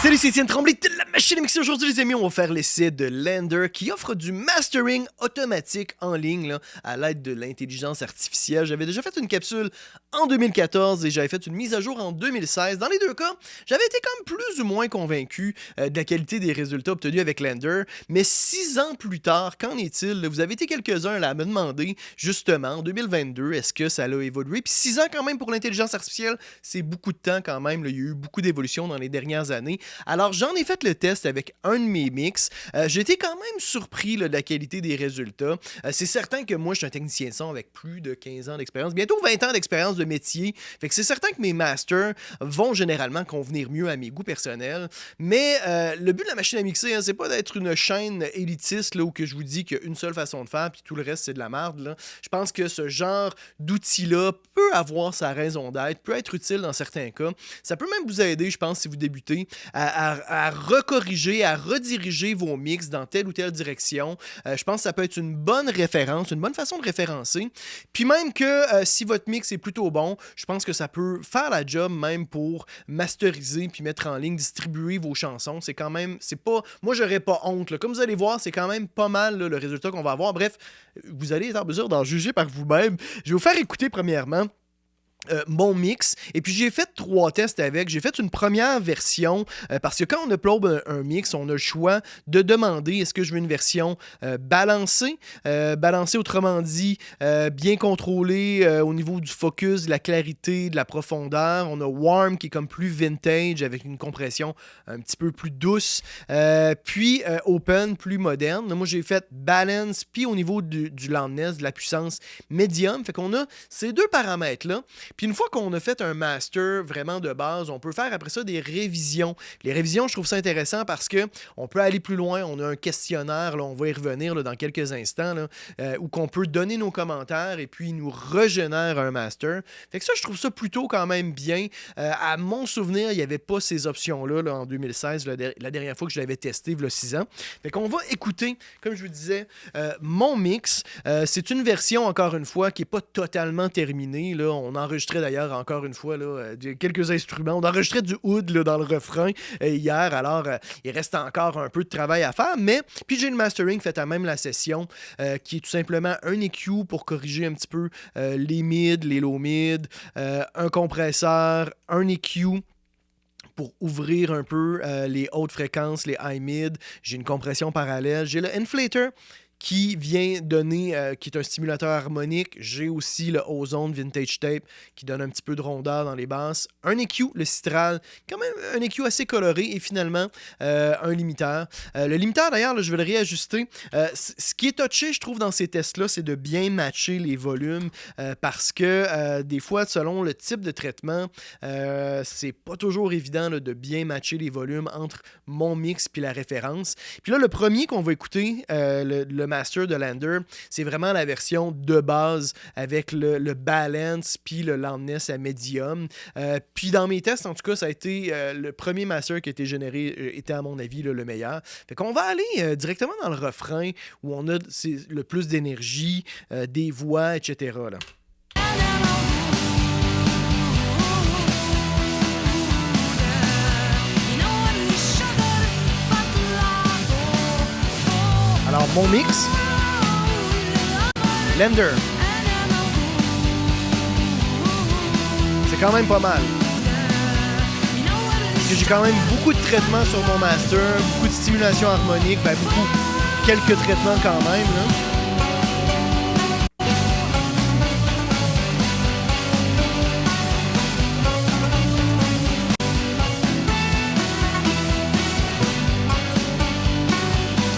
Salut, c'est Étienne Tremblay de la machine à mixer. Aujourd'hui, les amis, on va faire l'essai de Lander qui offre du mastering automatique en ligne là, à l'aide de l'intelligence artificielle. J'avais déjà fait une capsule en 2014 et j'avais fait une mise à jour en 2016. Dans les deux cas, j'avais été comme plus ou moins convaincu de la qualité des résultats obtenus avec Lander. Mais 6 ans plus tard, qu'en est-il? Vous avez été quelques-uns là, à me demander, justement, en 2022, est-ce que ça a évolué? Puis 6 ans quand même pour l'intelligence artificielle, c'est beaucoup de temps quand même. Là. Il y a eu beaucoup d'évolutions dans les dernières années. Alors, j'en ai fait le test avec un de mes mix. J'ai été quand même surpris là, de la qualité des résultats. C'est certain que moi, je suis un technicien de son avec plus de 15 ans d'expérience, bientôt 20 ans d'expérience de métier. Fait que c'est certain que mes masters vont généralement convenir mieux à mes goûts personnels. Mais le but de la machine à mixer, c'est pas d'être une chaîne élitiste là, où que je vous dis qu'il y a une seule façon de faire puis tout le reste, c'est de la merde. Là. Je pense que ce genre d'outil-là peut avoir sa raison d'être, peut être utile dans certains cas. Ça peut même vous aider, je pense, si vous débutez, à recorriger, à rediriger vos mix dans telle ou telle direction. Je pense que ça peut être une bonne référence, une bonne façon de référencer. Puis même que si votre mix est plutôt bon, je pense que ça peut faire la job même pour masteriser puis mettre en ligne, distribuer vos chansons. C'est quand même, c'est pas, moi j'aurais pas honte. Là. Comme vous allez voir, c'est quand même pas mal là, le résultat qu'on va avoir. Bref, vous allez être en mesure d'en juger par vous-même. Je vais vous faire écouter premièrement mon mix, et puis j'ai fait 3 tests avec. J'ai fait une première version parce que quand on upload un mix, on a le choix de demander est-ce que je veux une version balancée, autrement dit bien contrôlée au niveau du focus, de la clarité, de la profondeur. On a warm qui est comme plus vintage avec une compression un petit peu plus douce, puis open plus moderne. Moi j'ai fait balance, puis au niveau du loudness, de la puissance médium. Fait qu'on a ces deux paramètres là. Puis une fois qu'on a fait un master vraiment de base, on peut faire après ça des révisions. Les révisions, je trouve ça intéressant parce qu'on peut aller plus loin. On a un questionnaire, là, on va y revenir là, dans quelques instants, là, où qu'on peut donner nos commentaires et puis il nous régénère un master. Fait que ça, je trouve ça plutôt quand même bien. À mon souvenir, il n'y avait pas ces options-là là, en 2016, la dernière fois que je l'avais testé, il y a 6 ans. Fait qu'on va écouter, comme je vous disais, mon mix. C'est une version, encore une fois, qui n'est pas totalement terminée. Là. On enregistrait d'ailleurs, encore une fois, là, quelques instruments. On enregistrait du oud là, dans le refrain hier, alors il reste encore un peu de travail à faire, mais puis j'ai le mastering fait à même la session, qui est tout simplement un EQ pour corriger un petit peu les mids, les low mid, un compresseur, un EQ pour ouvrir un peu les hautes fréquences, les high mid. J'ai une compression parallèle. J'ai le inflator qui vient donner, qui est un stimulateur harmonique. J'ai aussi le Ozone Vintage Tape qui donne un petit peu de rondeur dans les basses. Un EQ, le Citral, quand même un EQ assez coloré et finalement un limiteur. Le limiteur d'ailleurs, là, je vais le réajuster. Ce qui est touché, je trouve, dans ces tests-là, c'est de bien matcher les volumes parce que des fois, selon le type de traitement, c'est pas toujours évident là, de bien matcher les volumes entre mon mix puis la référence. Puis là, le premier qu'on va écouter, le master de Lander, c'est vraiment la version de base avec le balance puis le loudness à medium. Puis dans mes tests, en tout cas, ça a été le premier master qui a été généré, était à mon avis le meilleur. Fait qu'on va aller directement dans le refrain où on a le plus d'énergie, des voix, etc. Là. Alors, mon mix, Lander. C'est quand même pas mal. Parce que j'ai quand même beaucoup de traitements sur mon master, beaucoup de stimulation harmonique, quelques traitements quand même, là.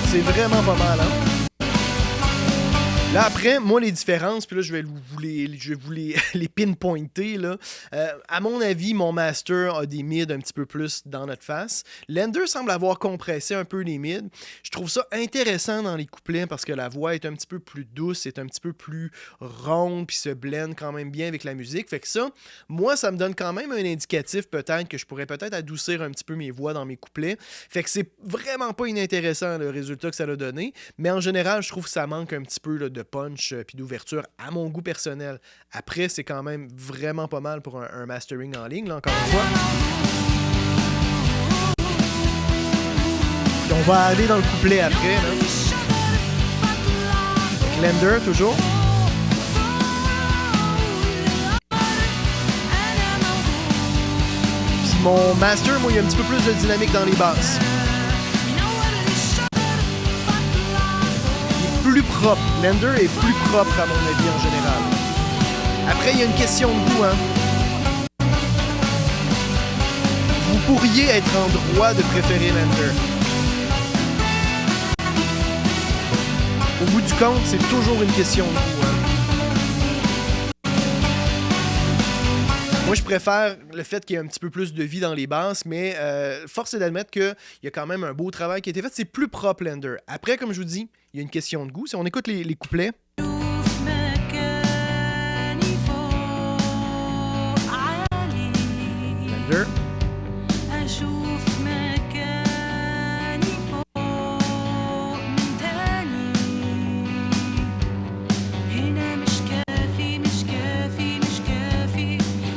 C'est vraiment pas mal, hein? Là, après, moi, les différences, puis là, je vais vous les pinpointer, là. À mon avis, mon master a des mids un petit peu plus dans notre face. Lander semble avoir compressé un peu les mids. Je trouve ça intéressant dans les couplets parce que la voix est un petit peu plus douce, est un petit peu plus ronde, puis se blend quand même bien avec la musique. Fait que ça, moi, ça me donne quand même un indicatif peut-être que je pourrais peut-être adoucir un petit peu mes voix dans mes couplets. Fait que c'est vraiment pas inintéressant le résultat que ça a donné. Mais en général, je trouve que ça manque un petit peu là, de punch puis d'ouverture à mon goût personnel. Après, c'est quand même vraiment pas mal pour un mastering en ligne, là, encore une fois. On va aller dans le couplet après. Là. Lender, toujours. Puis mon master, moi, il y a un petit peu plus de dynamique dans les basses. Il est plus propre. Lender est plus propre, à mon avis, en général. Après, il y a une question de goût, hein. Vous pourriez être en droit de préférer Lender. Au bout du compte, c'est toujours une question de goût. Hein. Moi, je préfère le fait qu'il y ait un petit peu plus de vie dans les basses, mais force est d'admettre qu'il y a quand même un beau travail qui a été fait. C'est plus propre, Lender. Après, comme je vous dis, il y a une question de goût. Si on écoute les couplets... Lender...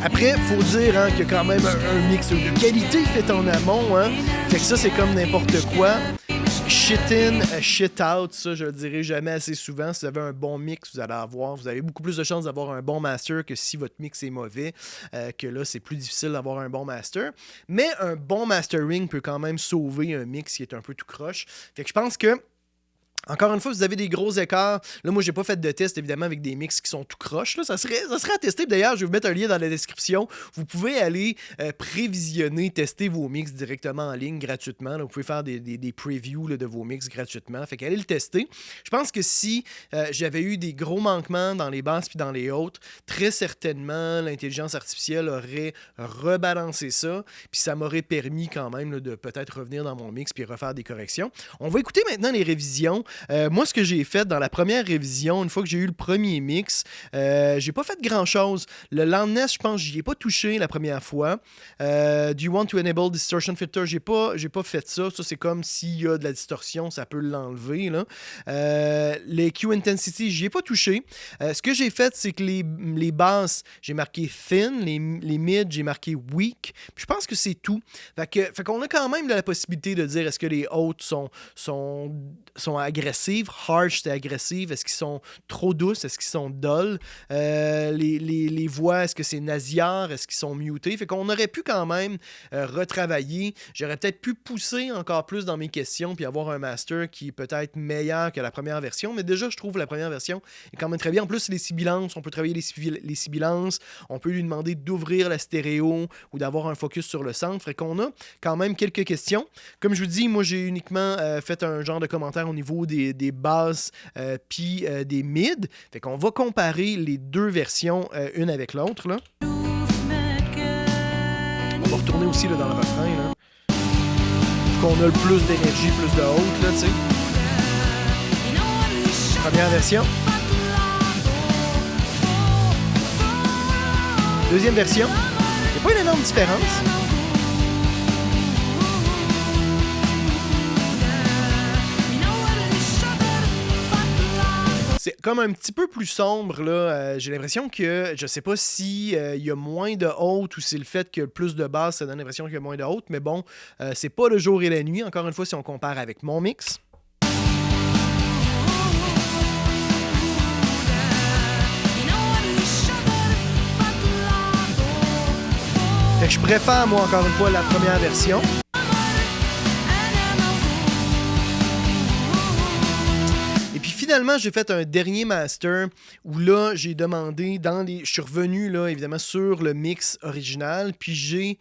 Après, faut dire hein, qu'il y a quand même un mix de qualité fait en amont. Hein. Fait que ça, c'est comme n'importe quoi. Shit in, shit out, ça, je le dirai jamais assez souvent. Si vous avez un bon mix, vous avez beaucoup plus de chances d'avoir un bon master que si votre mix est mauvais, que là, c'est plus difficile d'avoir un bon master. Mais un bon mastering peut quand même sauver un mix qui est un peu tout croche. Fait que je pense que encore une fois, vous avez des gros écarts. Là, moi, j'ai pas fait de test, évidemment, avec des mix qui sont tout croches. Là. Ça serait à tester. D'ailleurs, je vais vous mettre un lien dans la description. Vous pouvez aller prévisionner, tester vos mix directement en ligne gratuitement. Là. Vous pouvez faire des previews là, de vos mix gratuitement. Fait qu'allez le tester. Je pense que si j'avais eu des gros manquements dans les basses puis dans les hautes, très certainement, l'intelligence artificielle aurait rebalancé ça. Puis ça m'aurait permis quand même là, de peut-être revenir dans mon mix puis refaire des corrections. On va écouter maintenant les révisions. Moi, ce que j'ai fait dans la première révision, une fois que j'ai eu le premier mix, j'ai pas fait grand-chose. Le loudness, je pense, j'y ai pas touché la première fois. Do you want to enable distortion filter? J'ai pas fait ça. Ça, c'est comme s'il y a de la distorsion, ça peut l'enlever. Là. Les Q intensity, j'y ai pas touché. Ce que j'ai fait, c'est que les basses, j'ai marqué thin, les mids, j'ai marqué weak. Puis je pense que c'est tout. Fait qu'on a quand même la possibilité de dire est-ce que les hautes sont agressives, harsh, c'est agressive, est-ce qu'ils sont trop douces, est-ce qu'ils sont dull, les voix, est-ce que c'est nasillard, est-ce qu'ils sont mutés, fait qu'on aurait pu quand même retravailler, j'aurais peut-être pu pousser encore plus dans mes questions puis avoir un master qui est peut-être meilleur que la première version, mais déjà je trouve la première version est quand même très bien, en plus les sibilances, on peut travailler les sibilances, on peut lui demander d'ouvrir la stéréo ou d'avoir un focus sur le centre, fait qu'on a quand même quelques questions, comme je vous dis, moi j'ai uniquement fait un genre de commentaire au niveau des basses puis des mids. Fait qu'on va comparer les deux versions une avec l'autre. Là. On va retourner aussi là, dans le refrain. Là. Qu'on a le plus d'énergie, plus de haute. Là, t'sais. Première version. Deuxième version. Il n'y a pas une énorme différence. C'est comme un petit peu plus sombre, là. J'ai l'impression que, je sais pas si il y a moins de haute ou c'est le fait que plus de basse, ça donne l'impression qu'il y a moins de haute, mais bon, c'est pas le jour et la nuit, encore une fois, si on compare avec mon mix. Fait que je préfère, moi, encore une fois, la première version. Et puis finalement, j'ai fait un dernier master où là, j'ai demandé je suis revenu là, évidemment sur le mix original, puis j'ai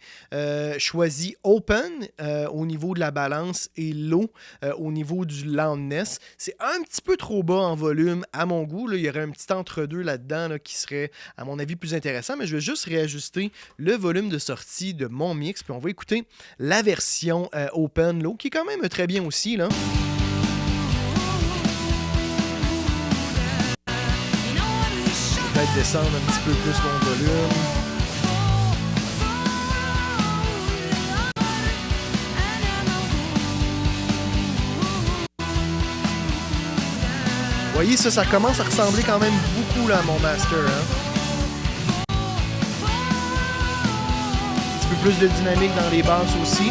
choisi open au niveau de la balance et low au niveau du loudness. C'est un petit peu trop bas en volume à mon goût. Là. Il y aurait un petit entre-deux là-dedans là, qui serait, à mon avis, plus intéressant, mais je vais juste réajuster le volume de sortie de mon mix, puis on va écouter la version open low, qui est quand même très bien aussi, là. Peut-être descendre un petit peu plus mon volume. Vous voyez, ça commence à ressembler quand même beaucoup là, à mon master. Hein? Un petit peu plus de dynamique dans les basses aussi.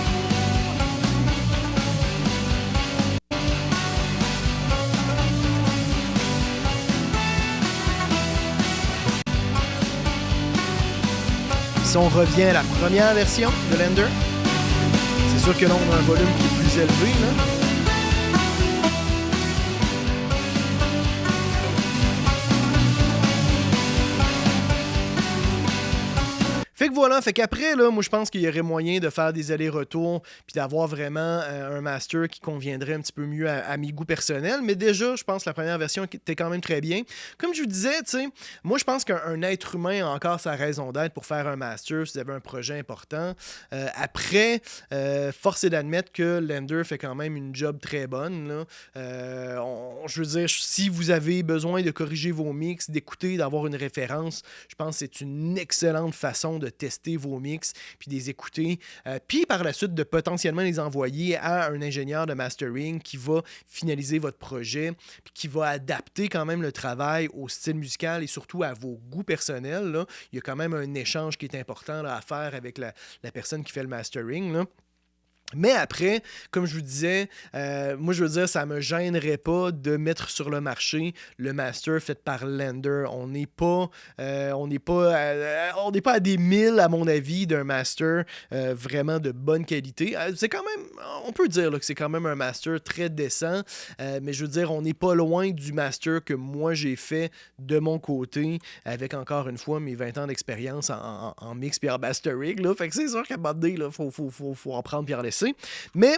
Si on revient à la première version de Lender, c'est sûr que là, on a un volume qui est plus élevé, là. Fait que voilà, fait qu'après, là, moi je pense qu'il y aurait moyen de faire des allers-retours puis d'avoir vraiment un master qui conviendrait un petit peu mieux à mes goûts personnels. Mais déjà, je pense que la première version était quand même très bien. Comme je vous disais, tu sais, moi je pense qu'un être humain a encore sa raison d'être pour faire un master si vous avez un projet important. Après, force est d'admettre que Lender fait quand même une job très bonne, là. Je veux dire, si vous avez besoin de corriger vos mix, d'écouter, d'avoir une référence, je pense que c'est une excellente façon de tester vos mix, puis de les écouter, puis par la suite de potentiellement les envoyer à un ingénieur de mastering qui va finaliser votre projet, puis qui va adapter quand même le travail au style musical et surtout à vos goûts personnels, là. Il y a quand même un échange qui est important là, à faire avec la personne qui fait le mastering, là. Mais après, comme je vous disais, moi je veux dire, ça me gênerait pas de mettre sur le marché le master fait par Lender. On n'est pas à des milles, à mon avis, d'un master vraiment de bonne qualité. C'est quand même, on peut dire là, que c'est quand même un master très décent, mais je veux dire, on n'est pas loin du master que moi j'ai fait de mon côté, avec encore une fois mes 20 ans d'expérience en mix et en mastering. Là. Fait que c'est sûr qu'à un moment donné, il faut en prendre et en laisser. Mais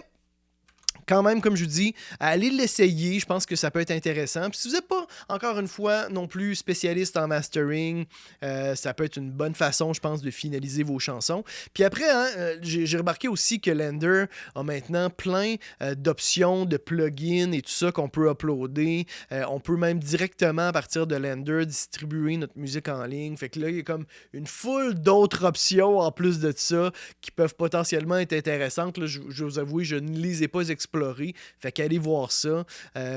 quand même, comme je vous dis, allez l'essayer. Je pense que ça peut être intéressant. Puis si vous n'êtes pas, encore une fois, non plus spécialiste en mastering, ça peut être une bonne façon, je pense, de finaliser vos chansons. Puis après, hein, j'ai remarqué aussi que Lender a maintenant plein d'options, de plugins et tout ça qu'on peut uploader. On peut même directement, à partir de Lender, distribuer notre musique en ligne. Fait que là, il y a comme une foule d'autres options en plus de ça qui peuvent potentiellement être intéressantes. Là, je vous avoue, je ne les ai pas explorées. Fait qu'allez voir ça.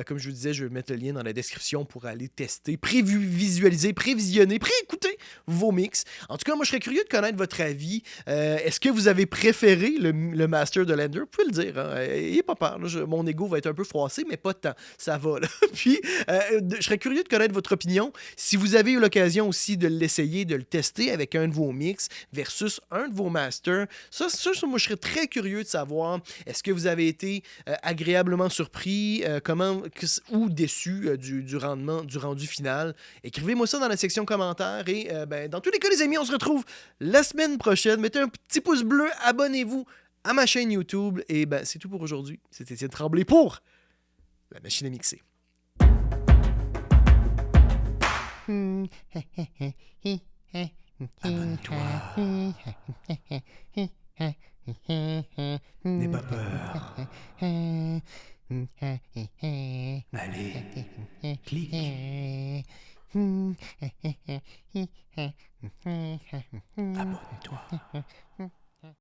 Comme je vous disais, je vais mettre le lien dans la description pour aller tester, prévisualiser, prévisionner, préécouter vos mix. En tout cas, moi, je serais curieux de connaître votre avis. Est-ce que vous avez préféré le master de Lender? Vous pouvez le dire. Hein? N'ayez pas peur. Là, mon ego va être un peu froissé, mais pas de temps. Ça va. Là. Puis, je serais curieux de connaître votre opinion. Si vous avez eu l'occasion aussi de l'essayer, de le tester avec un de vos mix versus un de vos masters, ça moi, je serais très curieux de savoir. Est-ce que vous avez été agréablement surpris ou déçu du rendement, du rendu final? Écrivez-moi ça dans la section commentaires et dans tous les cas, les amis, on se retrouve la semaine prochaine. Mettez un petit pouce bleu, abonnez-vous à ma chaîne YouTube et c'est tout pour aujourd'hui. C'était Étienne Tremblay pour La Machine à mixer. Abonne-toi. N'aie pas peur. Allez, clique.